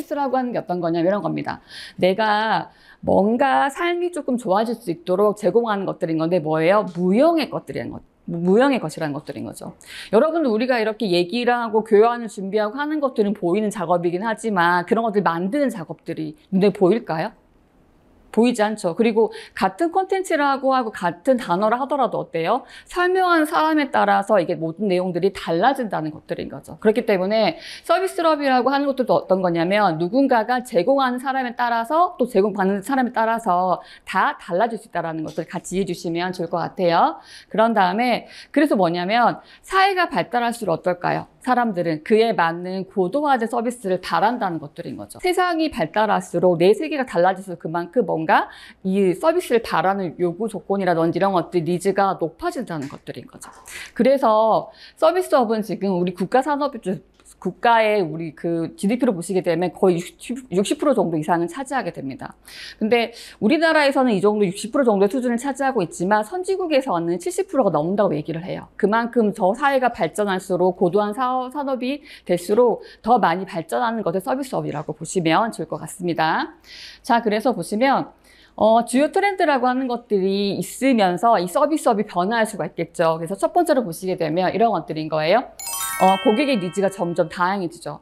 서비스라고 하는 게 어떤 거냐면 이런 겁니다. 내가 뭔가 삶이 조금 좋아질 수 있도록 제공하는 것들인 건데 뭐예요? 무형의 것들인 것. 무형의 것이라는 것들인 거죠. 여러분들 우리가 이렇게 얘기를 하고 교환을 준비하고 하는 것들은 보이는 작업이긴 하지만 그런 것들 만드는 작업들이 눈에 보일까요? 보이지 않죠. 그리고 같은 콘텐츠라고 하고 같은 단어를 하더라도 어때요? 설명하는 사람에 따라서 이게 모든 내용들이 달라진다는 것들인 거죠. 그렇기 때문에 서비스업이라고 하는 것도 어떤 거냐면 누군가가 제공하는 사람에 따라서 또 제공받는 사람에 따라서 다 달라질 수 있다는 것을 같이 이해해 주시면 좋을 것 같아요. 그런 다음에 그래서 뭐냐면 사회가 발달할수록 어떨까요? 사람들은 그에 맞는 고도화된 서비스를 바란다는 것들인 거죠. 세상이 발달할수록 내 세계가 달라질수록 그만큼 뭔가 이 서비스를 바라는 요구 조건이라든지 이런 것들 니즈가 높아진다는 것들인 거죠. 그래서 서비스업은 지금 우리 국가 산업이 국가의 우리 그 GDP로 보시게 되면 거의 60% 정도 이상은 차지하게 됩니다. 근데 우리나라에서는 이 정도 60% 정도의 수준을 차지하고 있지만 선진국에서는 70%가 넘는다고 얘기를 해요. 그만큼 더 사회가 발전할수록 고도한 산업이 될수록 더 많이 발전하는 것을 서비스업이라고 보시면 좋을 것 같습니다. 자, 그래서 보시면 주요 트렌드라고 하는 것들이 있으면서 이 서비스업이 변화할 수가 있겠죠. 그래서 첫 번째로 보시게 되면 이런 것들인 거예요. 고객의 니즈가 점점 다양해지죠.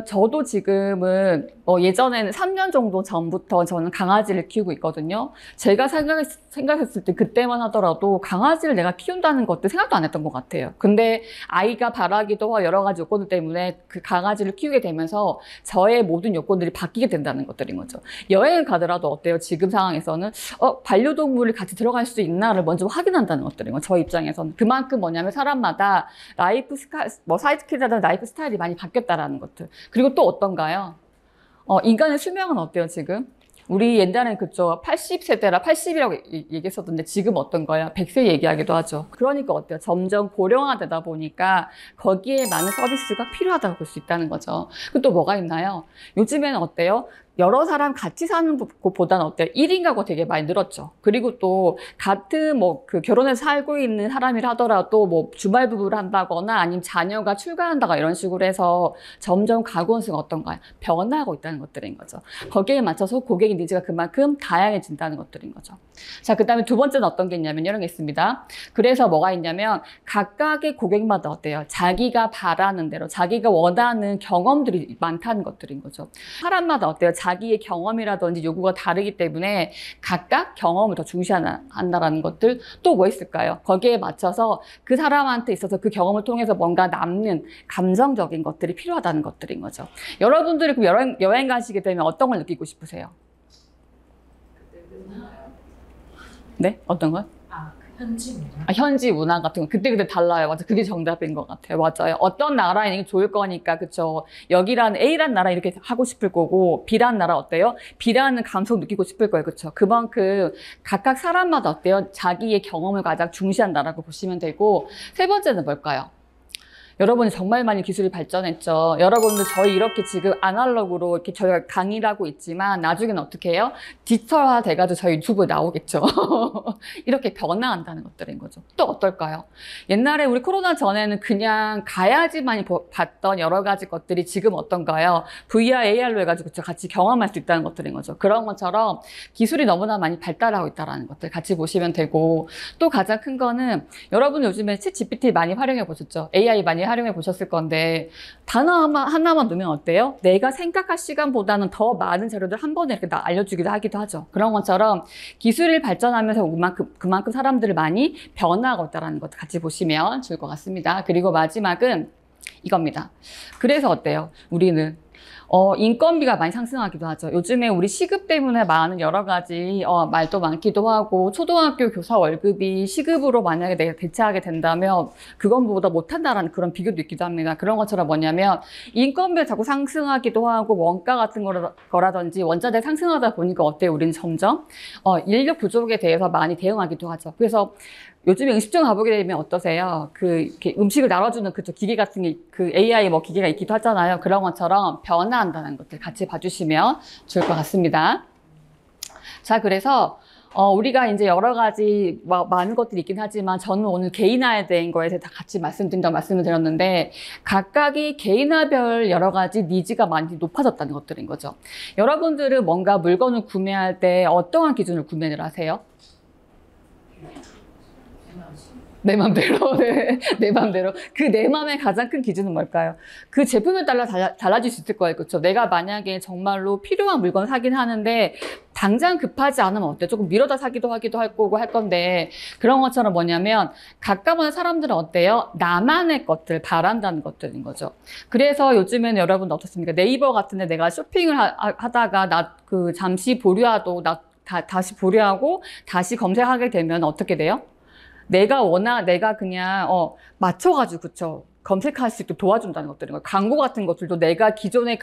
저도 지금은 예전에는 3년 정도 전부터 저는 강아지를 키우고 있거든요. 제가 생각했을 때 그때만 하더라도 강아지를 내가 키운다는 것도 생각도 안 했던 것 같아요. 근데 아이가 바라기도 하고 여러 가지 요건들 때문에 그 강아지를 키우게 되면서 저의 모든 요건들이 바뀌게 된다는 것들인 거죠. 여행을 가더라도 어때요? 지금 상황에서는 반려동물을 같이 들어갈 수 있나를 먼저 확인한다는 것들인 거죠. 저 입장에서는. 그만큼 뭐냐면 사람마다 사이트키라든 라이프 스타일이 많이 바뀌었다라는 것들. 그리고 또 어떤가요? 인간의 수명은 어때요, 지금? 우리 옛날에는 그쵸. 80세대라 80이라고 얘기했었는데 지금 어떤 거야? 100세 얘기하기도 하죠. 그러니까 어때요? 점점 고령화되다 보니까 거기에 많은 서비스가 필요하다고 볼 수 있다는 거죠. 그리고 또 뭐가 있나요? 요즘에는 어때요? 여러 사람 같이 사는 것보다는 어때요? 1인 가구 되게 많이 늘었죠. 그리고 또 같은 결혼해서 살고 있는 사람이라 하더라도 주말 부부를 한다거나 아니면 자녀가 출가한다거나 이런 식으로 해서 점점 가구 원수가 어떤가요? 변화하고 있다는 것들인 거죠. 거기에 맞춰서 고객의 니즈가 그만큼 다양해진다는 것들인 거죠. 자, 그 다음에 두 번째는 어떤 게 있냐면 이런 게 있습니다. 그래서 뭐가 있냐면 각각의 고객마다 어때요? 자기가 바라는 대로 자기가 원하는 경험들이 많다는 것들인 거죠. 사람마다 어때요? 자기의 경험이라든지 요구가 다르기 때문에 각각 경험을 더 중시한다는 것들. 또 뭐 있을까요? 거기에 맞춰서 그 사람한테 있어서 그 경험을 통해서 뭔가 남는 감정적인 것들이 필요하다는 것들인 거죠. 여러분들이 그럼 여행 가시게 되면 어떤 걸 느끼고 싶으세요? 네? 어떤 걸? 현지 문화. 현지 문화 같은 거 그때그때 달라요. 맞아. 그게 정답인 것 같아요. 맞아요. 어떤 나라에 이게 좋을 거니까 그쵸. 여기라는 A라는 나라 이렇게 하고 싶을 거고 B라는 나라 어때요? B라는 감성 느끼고 싶을 거예요. 그쵸. 그만큼 각각 사람마다 어때요? 자기의 경험을 가장 중시한다라고 보시면 되고 세 번째는 뭘까요? 여러분이 정말 많이 기술이 발전했죠. 여러분들 저희 이렇게 지금 아날로그로 이렇게 저희가 강의를 하고 있지만 나중에는 어떻게 해요? 디지털화 돼가지고 저희 유튜브에 나오겠죠. 이렇게 변화한다는 것들인 거죠. 또 어떨까요? 옛날에 우리 코로나 전에는 그냥 가야지만 봤던 여러 가지 것들이 지금 어떤가요? VR, AR로 해가지고 같이 경험할 수 있다는 것들인 거죠. 그런 것처럼 기술이 너무나 많이 발달하고 있다는 것들 같이 보시면 되고 또 가장 큰 거는 여러분 요즘에 챗 GPT 많이 활용해 보셨죠? AI 많이 활용해 보셨을 건데 단어 하나만 넣으면 어때요? 내가 생각할 시간보다는 더 많은 자료들 한 번에 이렇게 알려주기도 하기도 하죠. 그런 것처럼 기술이 발전하면서 그만큼 사람들을 많이 변화하고 있다는 것도 같이 보시면 좋을 것 같습니다. 그리고 마지막은 이겁니다. 그래서 어때요? 우리는 인건비가 많이 상승하기도 하죠. 요즘에 우리 시급 때문에 많은 여러 가지 말도 많기도 하고 초등학교 교사 월급이 시급으로 만약에 내가 대체하게 된다면 그건보다 못한다라는 그런 비교도 있기도 합니다. 그런 것처럼 뭐냐면 인건비가 자꾸 상승하기도 하고 원가 같은 거라든지 원자재 상승하다 보니까 어때요? 우리는 점점 인력 부족에 대해서 많이 대응하기도 하죠. 그래서 요즘에 음식점 가보게 되면 어떠세요? 이렇게 음식을 나눠주는 기계 같은 게, AI 기계가 있기도 하잖아요. 그런 것처럼 변화한다는 것들 같이 봐주시면 좋을 것 같습니다. 자, 그래서, 우리가 이제 여러 가지 많은 것들이 있긴 하지만 저는 오늘 개인화에 대한 거에 대해서 다 같이 말씀드린다고 말씀을 드렸는데 각각이 개인화별 여러 가지 니즈가 많이 높아졌다는 것들인 거죠. 여러분들은 뭔가 물건을 구매할 때 어떠한 기준을 구매를 하세요? 내 맘대로. 네. 내 맘대로. 그 내 맘의 가장 큰 기준은 뭘까요? 그 제품에 따라 달라질 수 있을 거예요. 그렇죠? 내가 만약에 정말로 필요한 물건 사긴 하는데 당장 급하지 않으면 어때? 조금 미뤄다 사기도 하기도 할 거고 할 건데 그런 것처럼 뭐냐면 가까운 사람들은 어때요? 나만의 것들 바란다는 것들인 거죠. 그래서 요즘에는 여러분 어떻습니까? 네이버 같은 데 내가 쇼핑을 하다가 잠시 보류하고 다시 보류하고 다시 검색하게 되면 어떻게 돼요? 내가 그냥 맞춰가지고 그쵸 검색할 수 있도록 도와준다는 것들인 거예요. 광고 같은 것들도 내가 기존에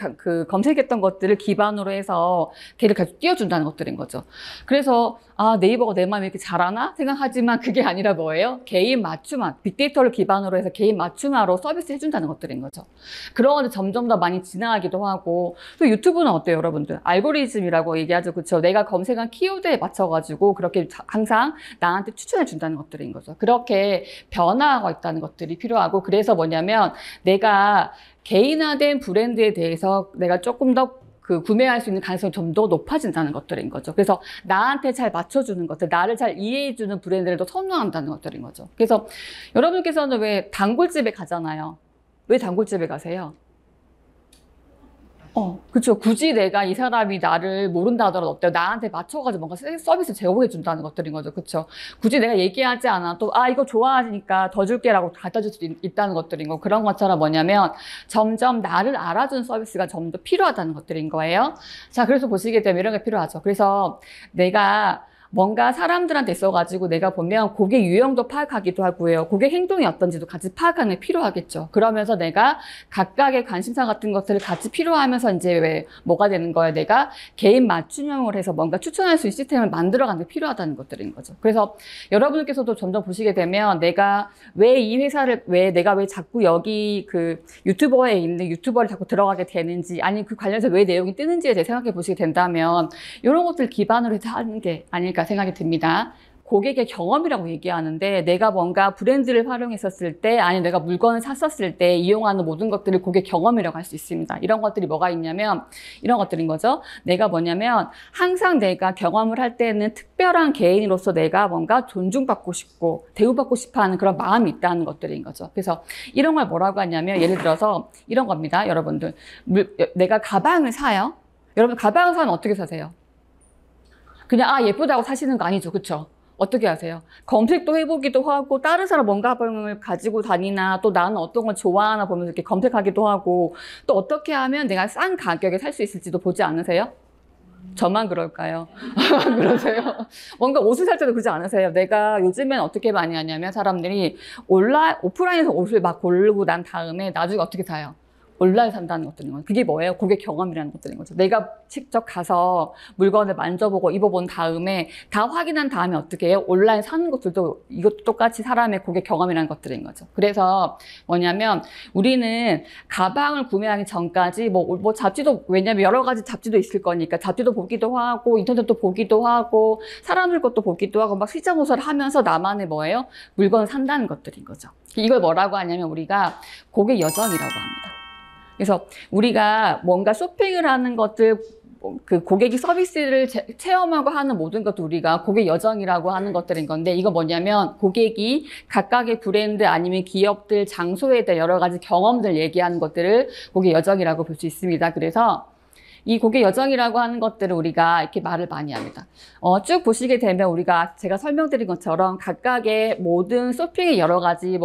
검색했던 것들을 기반으로 해서 걔를 계속 띄워준다는 것들인 거죠. 그래서 네이버가 내 마음에 이렇게 잘하나 생각하지만 그게 아니라 뭐예요? 개인 맞춤화, 빅데이터를 기반으로 해서 개인 맞춤화로 서비스 해준다는 것들인 거죠. 그런 것들 점점 더 많이 진화하기도 하고 또 유튜브는 어때요 여러분들? 알고리즘이라고 얘기하죠. 그렇죠? 내가 검색한 키워드에 맞춰가지고 그렇게 항상 나한테 추천해 준다는 것들인 거죠. 그렇게 변화하고 있다는 것들이 필요하고 그래서 뭐냐면 내가 개인화된 브랜드에 대해서 내가 조금 더 구매할 수 있는 가능성이 좀 더 높아진다는 것들인 거죠. 그래서 나한테 잘 맞춰주는 것들, 나를 잘 이해해주는 브랜드를 더 선호한다는 것들인 거죠. 그래서 여러분께서는 왜 단골집에 가잖아요. 왜 단골집에 가세요? 그쵸. 굳이 내가 이 사람이 나를 모른다 하더라도 어때요? 나한테 맞춰가지고 뭔가 서비스 제공해 준다는 것들인 거죠. 그쵸. 굳이 내가 얘기하지 않아도, 이거 좋아하니까 더 줄게라고 갖다 줄 수 있다는 것들인 거. 그런 것처럼 뭐냐면, 점점 나를 알아주는 서비스가 좀 더 필요하다는 것들인 거예요. 자, 그래서 보시게 되면 이런 게 필요하죠. 그래서 내가 뭔가 사람들한테 있어가지고 내가 보면 고객 유형도 파악하기도 하고요. 고객 행동이 어떤지도 같이 파악하는 게 필요하겠죠. 그러면서 내가 각각의 관심사 같은 것들을 같이 필요하면서 이제 뭐가 되는 거예요? 내가 개인 맞춤형을 해서 뭔가 추천할 수 있는 시스템을 만들어가는 게 필요하다는 것들인 거죠. 그래서 여러분께서도 점점 보시게 되면 내가 왜 내가 왜 자꾸 여기 유튜버에 있는 유튜버를 자꾸 들어가게 되는지 아니면 그 관련해서 왜 내용이 뜨는지에 대해 생각해 보시게 된다면 이런 것들 기반으로 해서 하는 게 아닐까 생각이 듭니다. 고객의 경험이라고 얘기하는데 내가 뭔가 브랜드를 활용했었을 때 아니면 내가 물건을 샀었을 때 이용하는 모든 것들을 고객 경험이라고 할 수 있습니다. 이런 것들이 뭐가 있냐면 이런 것들인 거죠. 내가 뭐냐면 항상 내가 경험을 할 때는 특별한 개인으로서 내가 뭔가 존중받고 싶고 대우받고 싶어하는 그런 마음이 있다는 것들인 거죠. 그래서 이런 걸 뭐라고 하냐면 예를 들어서 이런 겁니다. 여러분들 내가 가방을 사요. 여러분 가방을 사면 어떻게 사세요? 그냥 예쁘다고 사시는 거 아니죠. 그쵸? 어떻게 하세요? 검색도 해보기도 하고 다른 사람 뭔가 가방을 가지고 다니나 또 나는 어떤 걸 좋아하나 보면서 이렇게 검색하기도 하고 또 어떻게 하면 내가 싼 가격에 살 수 있을지도 보지 않으세요? 저만 그럴까요? 그러세요? 뭔가 옷을 살 때도 그러지 않으세요? 내가 요즘엔 어떻게 많이 하냐면 사람들이 오프라인에서 옷을 막 고르고 난 다음에 나중에 어떻게 사요? 온라인 산다는 것들인 거죠. 그게 뭐예요? 고객 경험이라는 것들인 거죠. 내가 직접 가서 물건을 만져보고 입어본 다음에 다 확인한 다음에 어떻게 해요? 온라인 사는 것들도 이것도 똑같이 사람의 고객 경험이라는 것들인 거죠. 그래서 뭐냐면 우리는 가방을 구매하기 전까지 뭐 잡지도 왜냐면 여러 가지 잡지도 있을 거니까 잡지도 보기도 하고 인터넷도 보기도 하고 사람들 것도 보기도 하고 막 시장조사를 하면서 나만의 뭐예요? 물건을 산다는 것들인 거죠. 이걸 뭐라고 하냐면 우리가 고객 여정이라고 합니다. 그래서 우리가 뭔가 쇼핑을 하는 것들, 고객이 서비스를 체험하고 하는 모든 것도 우리가 고객 여정이라고 하는 것들인 건데 이거 뭐냐면 고객이 각각의 브랜드 아니면 기업들, 장소에 대한 여러 가지 경험들 얘기하는 것들을 고객 여정이라고 볼 수 있습니다. 그래서 이 고객 여정이라고 하는 것들을 우리가 이렇게 말을 많이 합니다. 쭉 보시게 되면 제가 설명드린 것처럼 각각의 모든 쇼핑의 여러 가지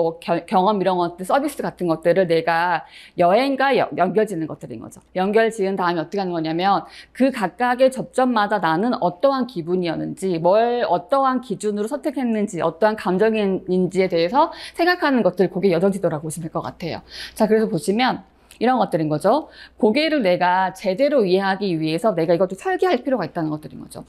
경험 이런 것들, 서비스 같은 것들을 내가 여행과 연결 짓는 것들인 거죠. 연결 지은 다음에 어떻게 하는 거냐면 그 각각의 접점마다 나는 어떠한 기분이었는지, 어떠한 기준으로 선택했는지, 어떠한 감정인지에 대해서 생각하는 것들 고객 여정 지도라고 보시면 될 것 같아요. 자, 그래서 보시면 이런 것들인 거죠. 고객을 내가 제대로 이해하기 위해서 내가 이것도 설계할 필요가 있다는 것들인 거죠.